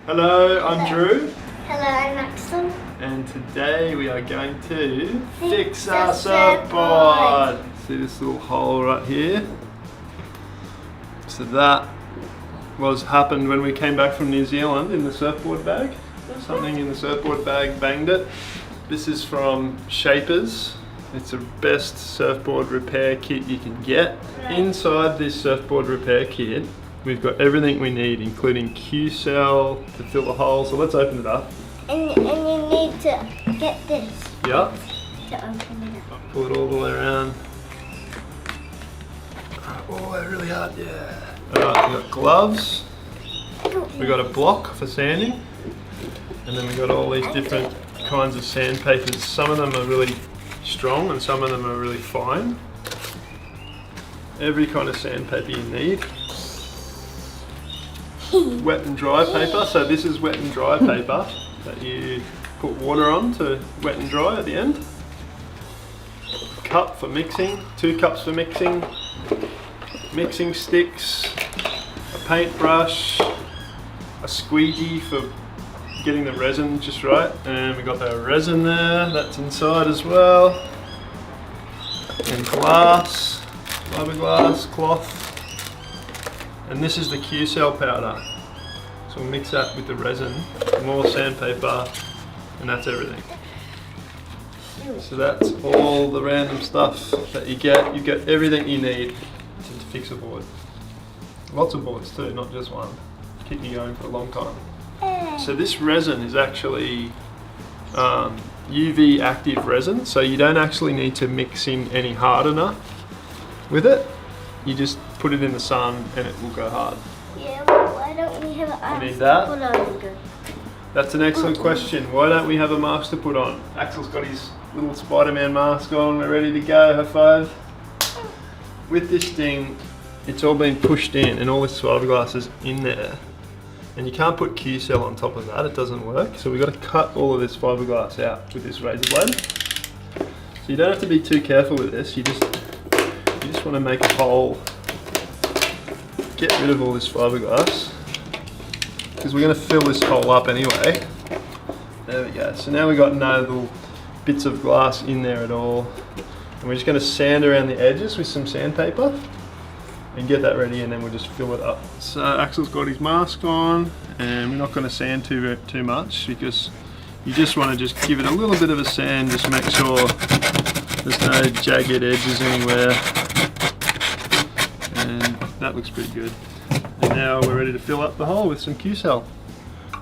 Hello, I'm Drew. Hello, I'm Axel. And today we are going to fix our our surfboard. See this little hole right here? So that happened when we came back from New Zealand in the surfboard bag. Something in the surfboard bag banged it. This is from Shapers. It's the best surfboard repair kit you can get. Inside this surfboard repair kit, we've got everything we need, including Q-cell to fill the hole. So let's open it up. And you need to get this. Yeah. To open it up. Pull it all the way around. Oh, really hard, yeah. Alright, we've got gloves. We've got a block for sanding. And then we've got all these different kinds of sandpapers. Some of them are really strong and some of them are really fine. Every kind of sandpaper you need. Wet and dry paper. So this is wet and dry paper that you put water on to wet and dry at the end. Cup for mixing, 2 cups for mixing. Mixing sticks, a paintbrush, a squeegee for getting the resin just right, and we got the resin there, that's inside as well, and glass, Fibreglass Cloth, and this is the Q-cell powder. So we'll mix that with the resin, more sandpaper, and that's everything. So that's all the random stuff that you get. You get everything you need to fix a board. Lots of boards too, not just one. Keep you going for a long time. So this resin is actually UV active resin, so you don't actually need to mix in any hardener with it. You just put it in the sun and it will go hard. Yeah, well, why don't we have an You need that? put on? That's an excellent question. Why don't we have a mask to put on? Axel's got his little Spider-Man mask on, we're ready to go, high five. With this thing, it's all been pushed in and all this fiberglass is in there. And you can't put Q-cell on top of that, it doesn't work. So we've got to cut all of this fiberglass out with this razor blade. So you don't have to be too careful with this, you just want to make a hole, get rid of all this fiberglass, because we're going to fill this hole up anyway. There we go, so now we've got no little bits of glass in there at all. And we're just going to sand around the edges with some sandpaper and get that ready, and then we'll just fill it up. So Axel's got his mask on, and we're not going to sand too much, because you just want to just give it a little bit of a sand, just make sure there's no jagged edges anywhere. And that looks pretty good. And now we're ready to fill up the hole with some Q-cell.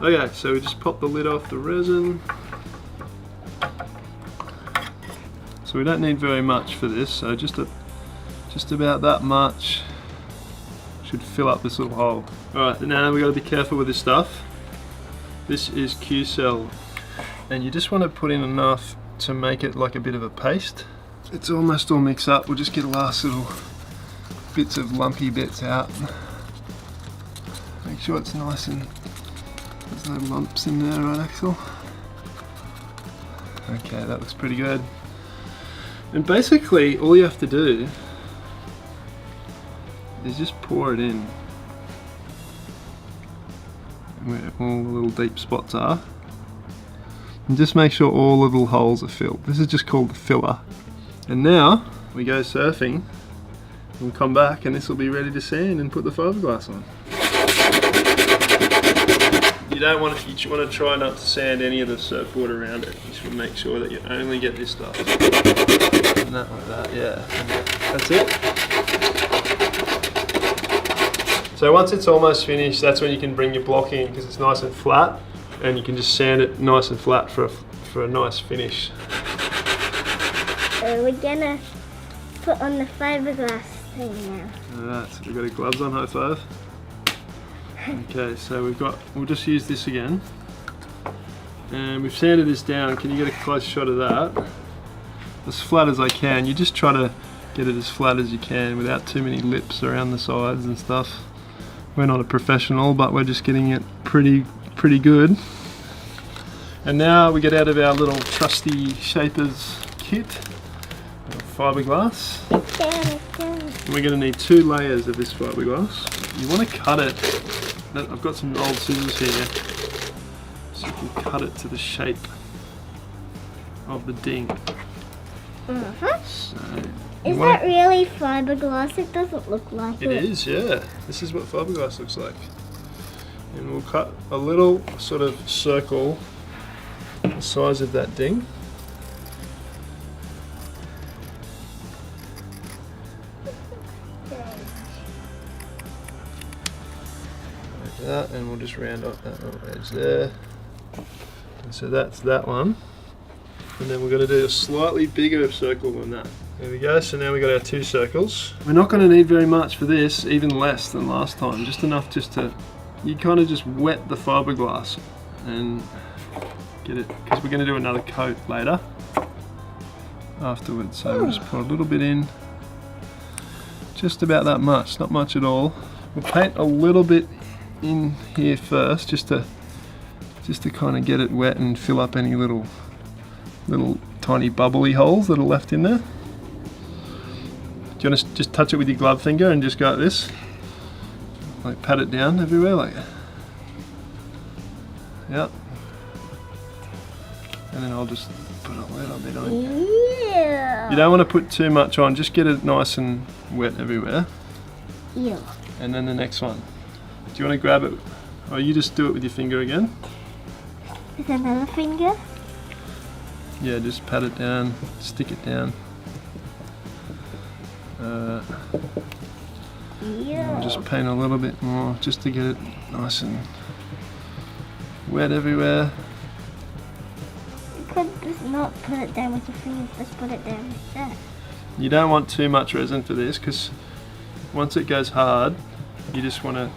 Okay, so we just pop the lid off the resin. So we don't need very much for this, so just about that much should fill up this little hole. Alright, now we've got to be careful with this stuff. This is Q-cell, and you just want to put in enough to make it like a bit of a paste. It's almost all mixed up, we'll just get the last little bits of lumpy bits out. Make sure it's nice and there's no lumps in there, right Axel? Okay, that looks pretty good. And basically all you have to do is just pour it in where all the little deep spots are, and just make sure all the little holes are filled. This is just called the filler. And now we go surfing, we'll come back and this will be ready to sand and put the fiberglass on. You don't want to, you want to try not to sand any of the surfboard around it. You just want to make sure that you only get this stuff. And that like that, yeah. And that's it. So once it's almost finished, that's when you can bring your block in, because it's nice and flat, and you can just sand it nice and flat for a nice finish. So we're gonna put on the fiberglass thing now. Alright, so we've got our gloves on, high five. Okay, so we'll just use this again. And we've sanded this down. Can you get a close shot of that? As flat as I can. You just try to get it as flat as you can without too many lips around the sides and stuff. We're not a professional, but we're just getting it pretty good. And now we get out of our little trusty Shapers kit, fiberglass. And we're going to need 2 layers of this fiberglass. You want to cut it. I've got some old scissors here. So you can cut it to the shape of the ding. So is that really fiberglass? It doesn't look like it. It is, yeah. This is what fiberglass looks like. And we'll cut a little sort of circle the size of that ding. Like that, and we'll just round up that little edge there. And so that's that one. And then we're going to do a slightly bigger circle than that. There we go, so now we've got our 2 circles. We're not going to need very much for this, even less than last time, just enough just to, you kind of just wet the fiberglass and get it, because we're going to do another coat later, afterwards. So we'll just put a little bit in, just about that much, not much at all. We'll paint a little bit in here first, just to kind of get it wet and fill up any little tiny bubbly holes that are left in there. Do you want to just touch it with your glove finger and just go like this? Like pat it down everywhere, like. Yep. And then I'll just put a little bit on. Yeah. You don't want to put too much on, just get it nice and wet everywhere. Yeah. And then the next one. Do you want to grab it? Or you just do it with your finger again? With another finger? Yeah, just pat it down, stick it down. Yeah. And just paint a little bit more, just to get it nice and wet everywhere. You could just not put it down with your fingers, just put it down like that. You don't want too much resin for this, because once it goes hard, you just want to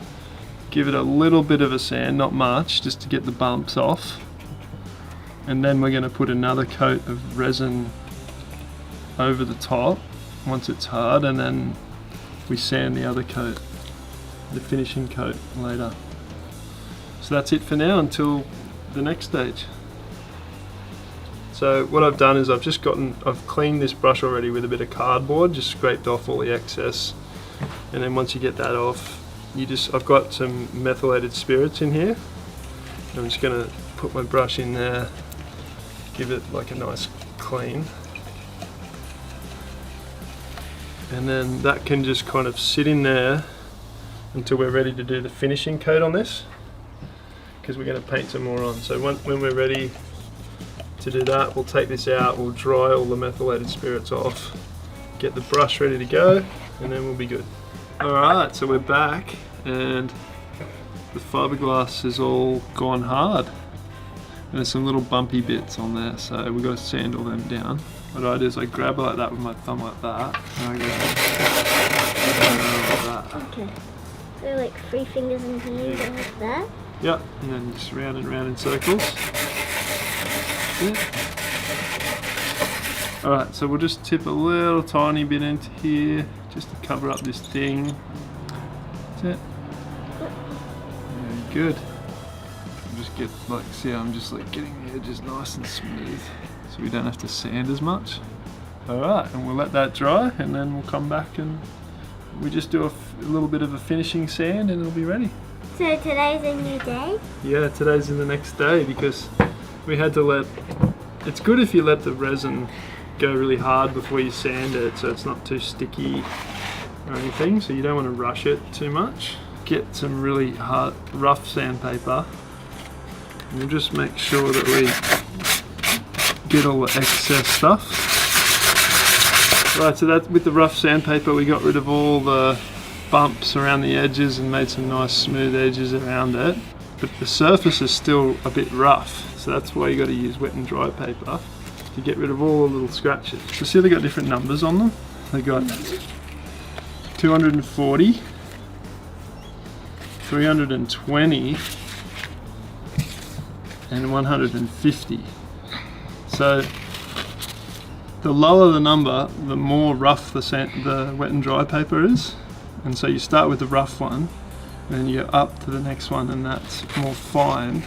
give it a little bit of a sand, not much, just to get the bumps off. And then we're going to put another coat of resin over the top once it's hard, and then we sand the other coat, the finishing coat, later. So that's it for now until the next stage. So what I've done is I've cleaned this brush already with a bit of cardboard, just scraped off all the excess, and then once you get that off, I've got some methylated spirits in here. I'm just going to put my brush in there, give it like a nice clean, and then that can just kind of sit in there until we're ready to do the finishing coat on this, because we're going to paint some more on. So when we're ready to do that, we'll take this out, we'll dry all the methylated spirits off, get the brush ready to go, and then we'll be good. Alright, so we're back and the fiberglass is all gone hard. And there's some little bumpy bits on there, so we've got to sand all them down. What I do is I grab it like that with my thumb like that, and I go like that. Okay. So like 3 fingers in here, go like that? Yep, and then just round and round in circles. Yeah. Alright, so we'll just tip a little tiny bit into here, just to cover up this thing. That's it. Very good. Just get like, see how I'm just like getting the edges nice and smooth, so we don't have to sand as much. Alright, and we'll let that dry, and then we'll come back and we just do a little bit of a finishing sand and it'll be ready. So today's a new day? Yeah, today's the next day, because we had to it's good if you let the resin go really hard before you sand it, so it's not too sticky or anything, so you don't want to rush it too much. Get some really hard, rough sandpaper. And we'll just make sure that we get all the excess stuff. Right, so that with the rough sandpaper we got rid of all the bumps around the edges and made some nice smooth edges around it. But the surface is still a bit rough, so that's why you got to use wet and dry paper to get rid of all the little scratches. So see, they got different numbers on them. They got 240, 320, and 150. So the lower the number, the more rough the wet and dry paper is. And so you start with the rough one, and then you go up to the next one, and that's more fine.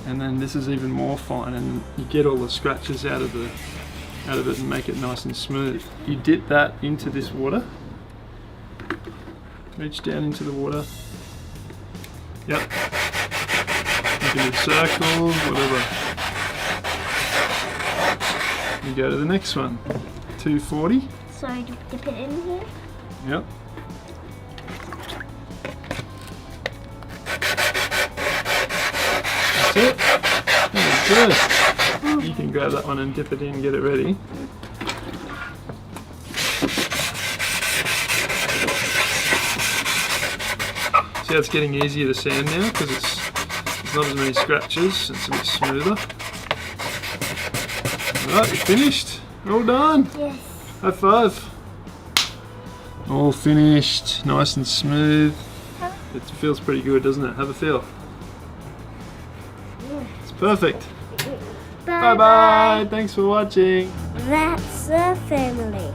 And then this is even more fine, and you get all the scratches out of it and make it nice and smooth. You dip that into this water. Reach down into the water. Yep. You can do circles, whatever. You go to the next one. 240. Sorry, dip it in here. Yep. That's it. Very good. You can grab that one and dip it in, get it ready. See how it's getting easier to sand now because there's not as many scratches, it's a bit smoother. Alright, you're finished. All done. Yes. High five. All finished, nice and smooth. It feels pretty good, doesn't it? Have a feel. It's perfect. Bye bye. Thanks for watching. That's a family.